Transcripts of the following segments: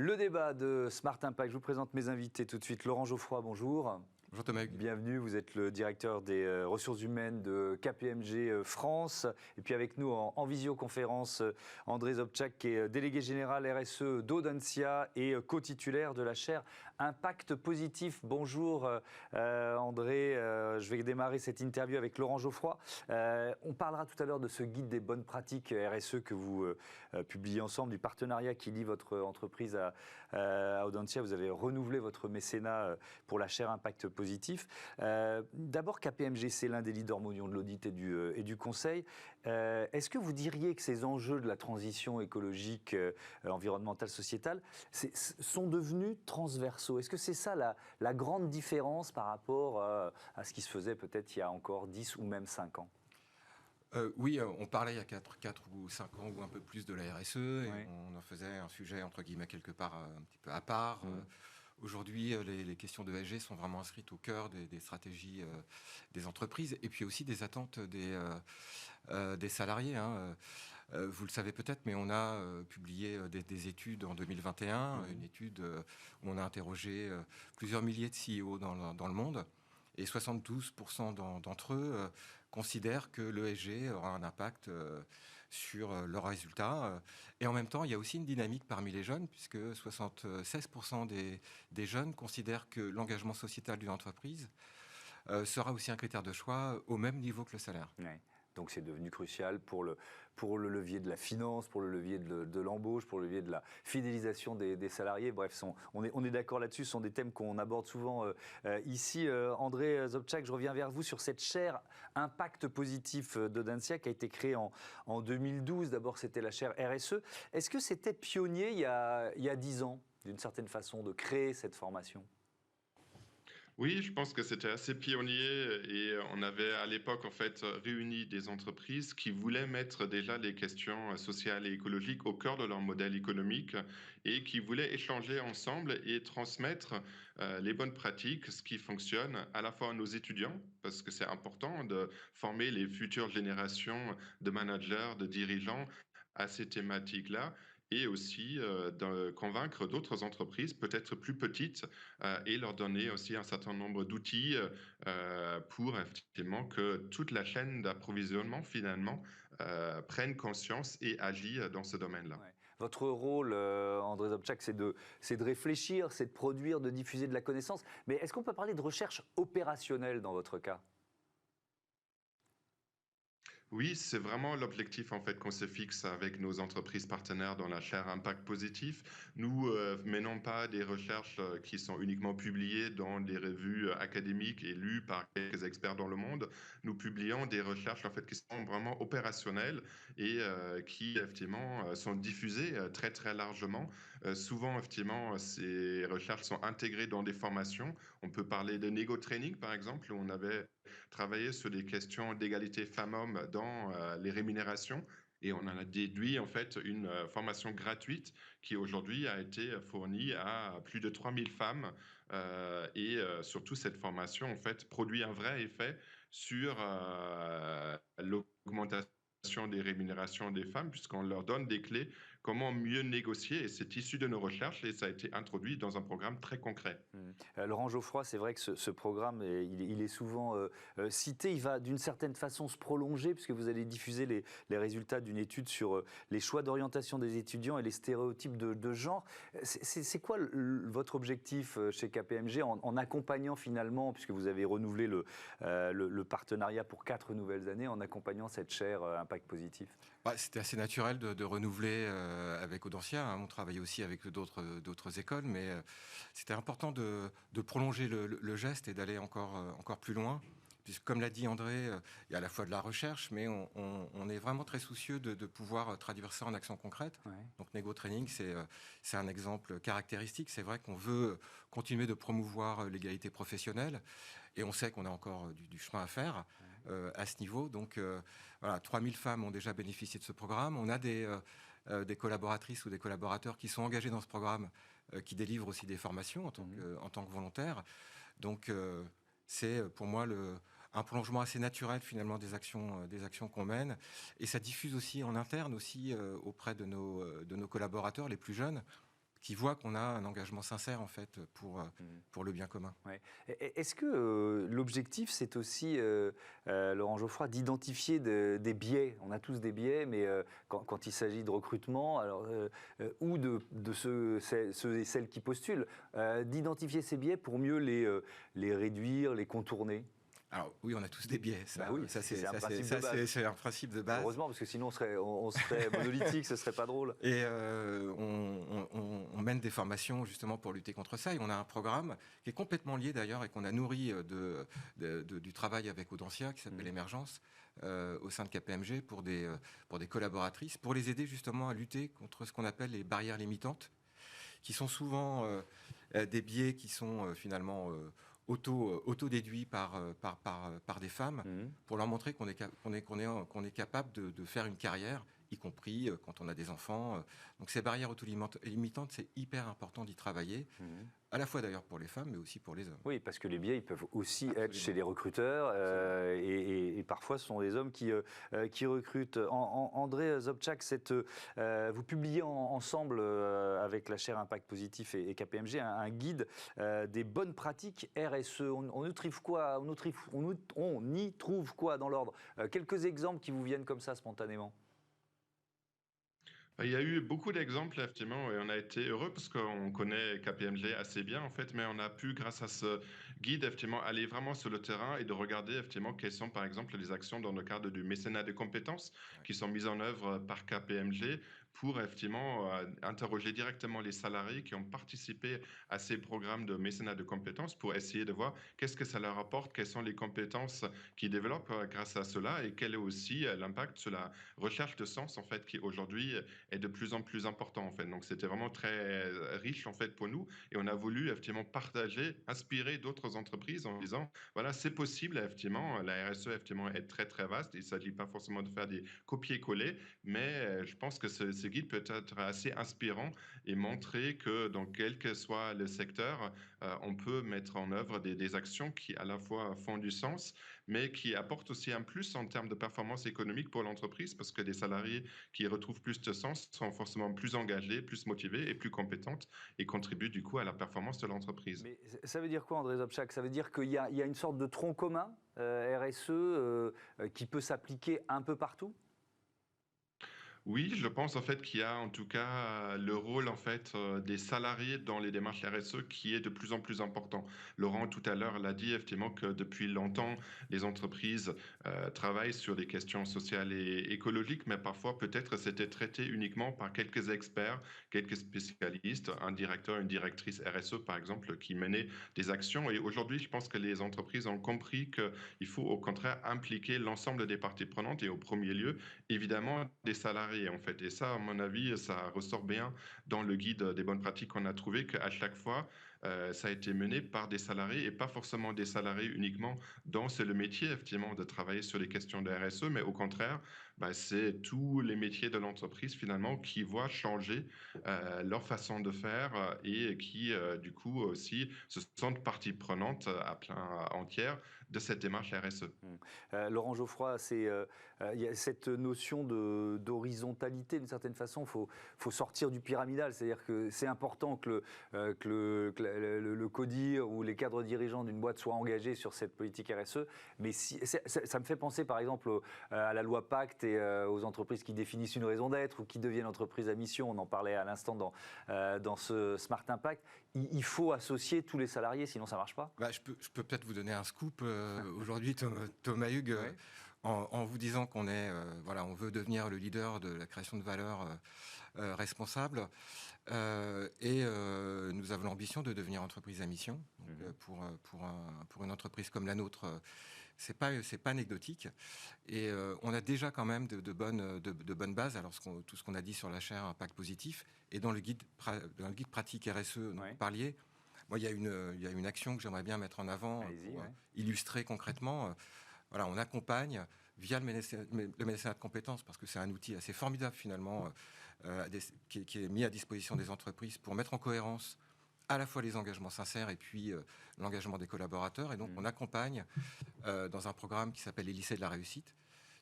Le débat de Smart Impact, je vous présente mes invités tout de suite. Laurent Geoffroy, bonjour. Bonjour Thomas. Bienvenue, vous êtes le directeur des ressources humaines de KPMG France. Et puis avec nous en visioconférence, André Sobczak, qui est délégué général RSE d'Audencia et co-titulaire de la chaire Impact Positif. Bonjour André, je vais démarrer cette interview avec Laurent Geoffroy. On parlera tout à l'heure de ce guide des bonnes pratiques RSE que vous publiez ensemble, du partenariat qui lie votre entreprise à Audencia. Vous avez renouvelé votre mécénat pour la chaire Impact Positif. D'abord, KPMG, c'est l'un des leaders mondiaux de l'audit et du conseil. Est-ce que vous diriez que ces enjeux de la transition écologique, environnementale, sociétale, sont devenus transversaux? Est-ce que c'est ça la grande différence par rapport à ce qui se faisait peut-être il y a encore 10 ou même 5 ans? Oui, on parlait il y a 4 ou 5 ans ou un peu plus de la RSE, et Oui. on en faisait un sujet, entre guillemets, quelque part un petit peu à part. Aujourd'hui, les questions de ESG sont vraiment inscrites au cœur des stratégies des entreprises et puis aussi des attentes des salariés. Vous le savez peut-être, mais on a publié des études en 2021, une étude où on a interrogé plusieurs milliers de CEO dans le monde. Et 72% d'entre eux considèrent que l'ESG aura un impact sur leurs résultats. Et en même temps, il y a aussi une dynamique parmi les jeunes, puisque 76% des jeunes considèrent que l'engagement sociétal d'une entreprise sera aussi un critère de choix au même niveau que le salaire. Ouais. Donc c'est devenu crucial pour le levier de la finance, pour le levier de l'embauche, pour le levier de la fidélisation des salariés. Bref, on est d'accord là-dessus, ce sont des thèmes qu'on aborde souvent ici. André Sobczak, je reviens vers vous sur cette chaire Impact Positif d'Audencia qui a été créée en 2012. D'abord, c'était la chaire RSE. Est-ce que c'était pionnier il y a 10 ans, d'une certaine façon, de créer cette formation ? Oui, je pense que c'était assez pionnier et on avait à l'époque en fait réuni des entreprises qui voulaient mettre déjà les questions sociales et écologiques au cœur de leur modèle économique et qui voulaient échanger ensemble et transmettre les bonnes pratiques, ce qui fonctionne à la fois à nos étudiants, parce que c'est important de former les futures générations de managers, de dirigeants à ces thématiques-là, et aussi de convaincre d'autres entreprises, peut-être plus petites, et leur donner aussi un certain nombre d'outils pour effectivement que toute la chaîne d'approvisionnement finalement prenne conscience et agit dans ce domaine-là. Ouais. Votre rôle, André Sobczak, c'est de réfléchir, c'est de produire, de diffuser de la connaissance. Mais est-ce qu'on peut parler de recherche opérationnelle dans votre cas ? Oui, c'est vraiment l'objectif en fait qu'on se fixe avec nos entreprises partenaires dans la chaire Impact Positif. Nous menons pas des recherches qui sont uniquement publiées dans des revues académiques et lues par quelques experts dans le monde. Nous publions des recherches en fait qui sont vraiment opérationnelles et qui effectivement sont diffusées très très largement. Souvent effectivement ces recherches sont intégrées dans des formations. On peut parler de Nego Training par exemple où on avait travaillé sur des questions d'égalité femmes-hommes dans les rémunérations. Et on en a déduit en fait une formation gratuite qui aujourd'hui a été fournie à plus de 3000 femmes. Surtout cette formation en fait produit un vrai effet sur l'augmentation des rémunérations des femmes puisqu'on leur donne des clés comment mieux négocier et c'est issu de nos recherches et ça a été introduit dans un programme très concret. Laurent Geoffroy, c'est vrai que ce programme, il est souvent cité. Il va d'une certaine façon se prolonger puisque vous allez diffuser les résultats d'une étude sur les choix d'orientation des étudiants et les stéréotypes de genre. C'est quoi votre objectif chez KPMG en accompagnant finalement, puisque vous avez renouvelé le partenariat pour 4 nouvelles années, en accompagnant cette chaire Impact Positif? C'était assez naturel de renouveler avec Audencia. On travaillait aussi avec d'autres écoles, mais c'était important de prolonger le geste et d'aller encore plus loin. Puisque, comme l'a dit André, il y a à la fois de la recherche, mais on est vraiment très soucieux de pouvoir traduire ça en actions concrètes. Ouais. Donc, Nego Training, c'est un exemple caractéristique. C'est vrai qu'on veut continuer de promouvoir l'égalité professionnelle, et on sait qu'on a encore du chemin à faire à ce niveau. Donc, voilà, 3000 femmes ont déjà bénéficié de ce programme. On a des collaboratrices ou des collaborateurs qui sont engagés dans ce programme, qui délivrent aussi des formations en tant que volontaires. Donc, c'est pour moi un prolongement assez naturel finalement des actions qu'on mène, et ça diffuse aussi en interne aussi auprès de nos collaborateurs les plus jeunes qui voient qu'on a un engagement sincère en fait pour le bien commun. Ouais. Est-ce que l'objectif, c'est aussi, Laurent Geoffroy, d'identifier des biais? On a tous des biais, mais quand il s'agit de recrutement, alors, ou de ceux et celles qui postulent, d'identifier ces biais pour mieux les réduire, les contourner? Alors oui, on a tous des biais. Ça, Bah oui, ça c'est un principe de base. c'est un principe de base. Heureusement, parce que sinon on serait monolithique, ce serait pas drôle. Et on mène des formations justement pour lutter contre ça. Et on a un programme qui est complètement lié d'ailleurs et qu'on a nourri du travail avec Audencia, qui s'appelle Émergence, au sein de KPMG, pour des collaboratrices, pour les aider justement à lutter contre ce qu'on appelle les barrières limitantes, qui sont souvent des biais qui sont finalement auto-déduits par des femmes, pour leur montrer qu'on est capable de faire une carrière, y compris quand on a des enfants. Donc ces barrières auto-limitantes, c'est hyper important d'y travailler, à la fois d'ailleurs pour les femmes, mais aussi pour les hommes. Oui, parce que les biais, ils peuvent aussi Absolument. être chez les recruteurs, et parfois ce sont les hommes qui recrutent. André Zobczak, vous publiez ensemble avec la chaire Impact Positif et KPMG un guide des bonnes pratiques RSE. On y trouve quoi dans l'ordre? Quelques exemples qui vous viennent comme ça spontanément. Il y a eu beaucoup d'exemples, effectivement, et on a été heureux parce qu'on connaît KPMG assez bien, en fait, mais on a pu, grâce à ce guide, effectivement, aller vraiment sur le terrain et de regarder, effectivement, quelles sont, par exemple, les actions dans le cadre du mécénat de compétences qui sont mises en œuvre par KPMG pour, effectivement, interroger directement les salariés qui ont participé à ces programmes de mécénat de compétences pour essayer de voir qu'est-ce que ça leur apporte, quelles sont les compétences qu'ils développent grâce à cela et quel est aussi l'impact sur la recherche de sens, en fait, qui aujourd'hui est de plus en plus important en fait. Donc c'était vraiment très riche en fait pour nous et on a voulu effectivement partager, inspirer d'autres entreprises en disant voilà c'est possible effectivement. La RSE effectivement est très très vaste. Il ne s'agit pas forcément de faire des copier-coller, mais je pense que ce guide peut être assez inspirant et montrer que dans quel que soit le secteur, on peut mettre en œuvre des actions qui à la fois font du sens, mais qui apportent aussi un plus en termes de performance économique pour l'entreprise parce que des salariés qui retrouvent plus de sens sont forcément plus engagées, plus motivées et plus compétentes et contribuent du coup à la performance de l'entreprise. Mais ça veut dire quoi, André Zobczak? Ça veut dire qu'il y a une sorte de tronc commun RSE qui peut s'appliquer un peu partout? Oui, je pense en fait qu'il y a en tout cas le rôle en fait des salariés dans les démarches RSE qui est de plus en plus important. Laurent tout à l'heure l'a dit effectivement que depuis longtemps les entreprises travaillent sur des questions sociales et écologiques, mais parfois peut-être c'était traité uniquement par quelques experts, quelques spécialistes, un directeur, une directrice RSE par exemple qui menait des actions. Et aujourd'hui, je pense que les entreprises ont compris qu'il faut au contraire impliquer l'ensemble des parties prenantes et au premier lieu évidemment des salariés en fait. Et ça, à mon avis, ça ressort bien dans le guide des bonnes pratiques qu'on a trouvé qu'à chaque fois, ça a été mené par des salariés et pas forcément des salariés uniquement dont c'est le métier effectivement de travailler sur les questions de RSE, mais au contraire, c'est tous les métiers de l'entreprise finalement qui voient changer leur façon de faire et qui du coup aussi se sentent partie prenante à plein entière de cette démarche RSE. Laurent Geoffroy, il y a cette notion d'horizontalité d'une certaine façon. Il faut sortir du pyramidal, c'est-à-dire que c'est important que le CODIR ou les cadres dirigeants d'une boîte soient engagés sur cette politique RSE. Mais ça me fait penser par exemple à la loi Pacte et aux entreprises qui définissent une raison d'être ou qui deviennent entreprises à mission. On en parlait à l'instant dans ce Smart Impact. Il faut associer tous les salariés, sinon ça ne marche pas. Je peux peut-être vous donner un scoop aujourd'hui, Thomas Hugues, ouais. en vous disant qu'on on veut devenir le leader de la création de valeur responsable. Et nous avons l'ambition de devenir entreprise à mission. Donc, pour une entreprise comme la nôtre, c'est pas anecdotique. Et on a déjà quand même de bonnes bases. Alors tout ce qu'on a dit sur la chaire Impact Positif et dans le guide pratique RSE dont vous parliez. Moi, il y a une action que j'aimerais bien mettre en avant pour illustrer concrètement. On accompagne via le mécénat de compétences, parce que c'est un outil assez formidable finalement, qui est mis à disposition des entreprises pour mettre en cohérence à la fois les engagements sincères et puis l'engagement des collaborateurs. Et donc, on accompagne dans un programme qui s'appelle les lycées de la réussite,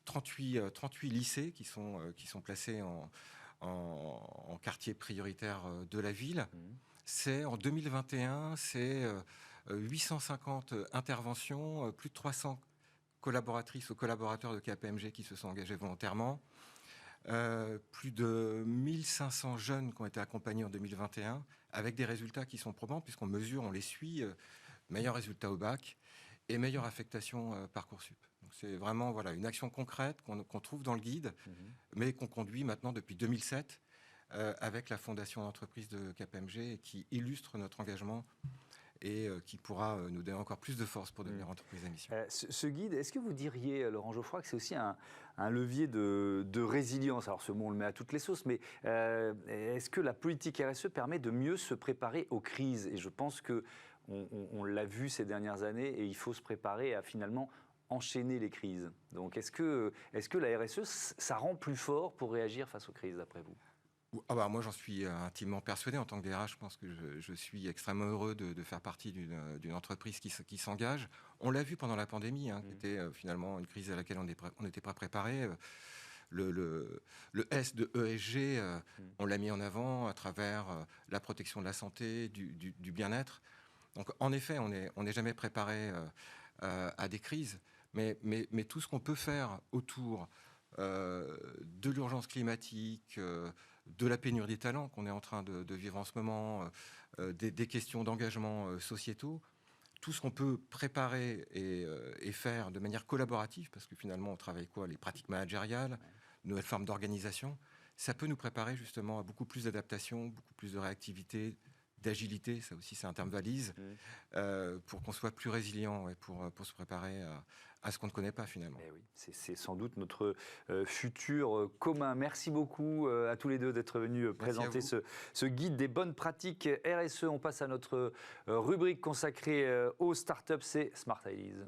38 lycées qui sont placés en quartier prioritaire de la ville. C'est en 2021, c'est 850 interventions, plus de 300 collaboratrices ou collaborateurs de KPMG qui se sont engagés volontairement. Plus de 1500 jeunes qui ont été accompagnés en 2021, avec des résultats qui sont probants, puisqu'on mesure, on les suit, meilleurs résultats au bac et meilleure affectation Parcoursup. Donc c'est vraiment une action concrète qu'on trouve dans le guide, mais qu'on conduit maintenant depuis 2007 avec la fondation d'entreprise de KPMG et qui illustre notre engagement et qui pourra nous donner encore plus de force pour devenir entreprise à mission. Ce guide, est-ce que vous diriez, Laurent Geoffroy, que c'est aussi un levier de résilience? Alors ce mot, on le met à toutes les sauces, mais est-ce que la politique RSE permet de mieux se préparer aux crises? Et je pense qu'on l'a vu ces dernières années et il faut se préparer à finalement enchaîner les crises. Donc est-ce que la RSE, ça rend plus fort pour réagir face aux crises, d'après vous? Moi, j'en suis intimement persuadé. En tant que DRH, je pense que je suis extrêmement heureux de faire partie d'une entreprise qui s'engage. On l'a vu pendant la pandémie, qui était finalement une crise à laquelle on n'était pas préparé. Le S de ESG, on l'a mis en avant à travers la protection de la santé, du bien-être. Donc, en effet, on n'est jamais préparé à des crises. Mais tout ce qu'on peut faire autour de l'urgence climatique, de la pénurie des talents qu'on est en train de vivre en ce moment, des questions d'engagement sociétaux, tout ce qu'on peut préparer et faire de manière collaborative, parce que finalement on travaille les pratiques managériales, nouvelles formes d'organisation, ça peut nous préparer justement à beaucoup plus d'adaptation, beaucoup plus de réactivité, d'agilité, ça aussi c'est un terme valise, pour qu'on soit plus résilient et pour se préparer à ce qu'on ne connaît pas finalement. Oui, c'est sans doute notre futur commun. Merci beaucoup à tous les deux d'être venus présenter ce guide des bonnes pratiques RSE. On passe à notre rubrique consacrée aux startups, c'est Smart Ideas.